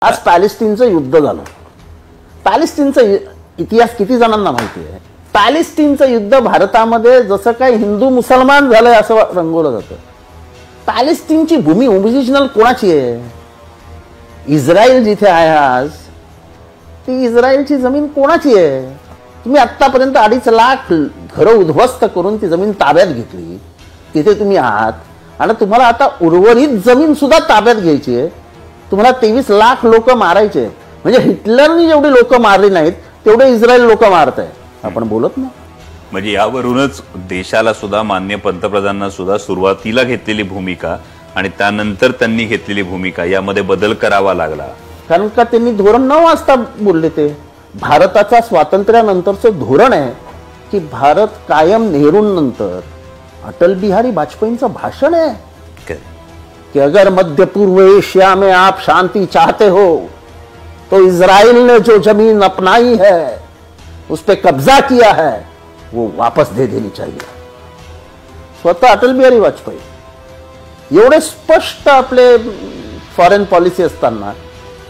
आज पॅलेस्टीनचं युद्ध झालं. पॅलेस्टीनचा इतिहास किती जणांना माहिती आहे? पॅलेस्टीनचं युद्ध भारतामध्ये जसं काही हिंदू मुसलमान झालंय असं रंगवलं जातं. पॅलेस्टीनची भूमी ओरिजिनल कोणाची आहे? इस्रायल जिथे आहे आज, ती इस्रायलची जमीन कोणाची आहे? तुम्ही आतापर्यंत 2.5 लाख घरं उद्ध्वस्त करून ती जमीन ताब्यात घेतली. तिथे तुम्ही आहात आणि तुम्हाला आता उर्वरित जमीन सुद्धा ताब्यात घ्यायची आहे. तुम्हाला 23 लाख लोक मारायचे. म्हणजे हिटलरनी जेवढी लोक मारली नाहीत तेवढे इस्रायल लोक मारत आहे. आपण बोलत नाही. म्हणजे यावरूनच देशाला सुद्धा मान्य पंतप्रधानांना सुद्धा सुरुवातीला घेतलेली भूमिका आणि त्यानंतर त्यांनी घेतलेली भूमिका यामध्ये बदल करावा लागला. कारण का त्यांनी धोरण 9 वाजता बोलले. ते भारताचा स्वातंत्र्यानंतरचं धोरण आहे की भारत कायम नेहरूंनंतर अटल बिहारी वाजपेयींचं भाषण आहे कि अगर मध्य पूर्व एशिया में आप शांति चाहते हो तो इजराइल ने जो जमीन अपनाई है, उस पर कब्जा किया है, वो वापस दे देनी चाहिए. स्वतः अटल बिहारी वाजपेयी एवढे स्पष्ट आपले फॉरेन पॉलिसी असताना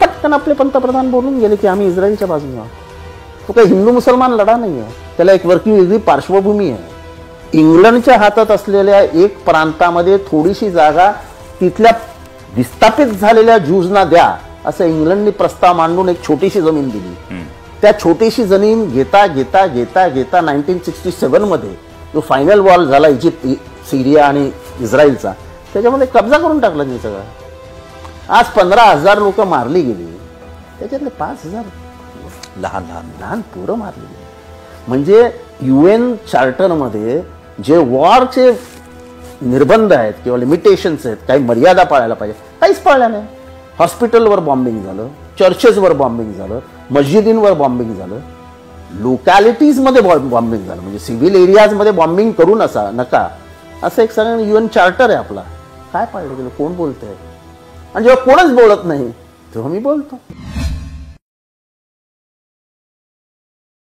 पटकन आपले पंतप्रधान बोलून गेले की आम्ही इस्रायलच्या बाजूने आहोत. तो काही हिंदू मुसलमान लढा नाही आहे. त्याला एक वेगळी पार्श्वभूमी आहे. इंग्लंडच्या हातात असलेल्या एक प्रांतामध्ये थोडीशी जागा तिथल्या विस्थापित झालेल्या ज्यूजना द्या असं इंग्लंडने प्रस्ताव मांडून एक छोटीशी जमीन दिली. त्या छोटीशी जमीन घेता घेता घेता घेता 1967 मध्ये जो फायनल वॉर झाला इजिप्त, सिरिया आणि इस्रायलचा, त्याच्यामध्ये कब्जा करून टाकला नाही सगळं. आज 15,000 लोक मारली गेली. त्याच्यातले 5,000 लहान लहान लहान पोरं मारली गेली. म्हणजे UN चार्टरमध्ये जे वॉरचे निर्बंध आहेत किंवा लिमिटेशन्स आहेत, काही मर्यादा पाळायला पाहिजे, काहीच पाळल्या नाही. हॉस्पिटलवर बॉम्बिंग झालं, चर्चेसवर बॉम्बिंग झालं, मस्जिदींवर बॉम्बिंग झालं, लोकॅलिटीजमध्ये बॉम्बिंग झालं. म्हणजे सिव्हिल एरियाजमध्ये बॉम्बिंग करू नका असं एक सगळं UN चार्टर आहे आपला. काय पाळलं गेलं? कोण बोलतंय? आणि जेव्हा कोणच बोलत नाही तेव्हा मी बोलतो.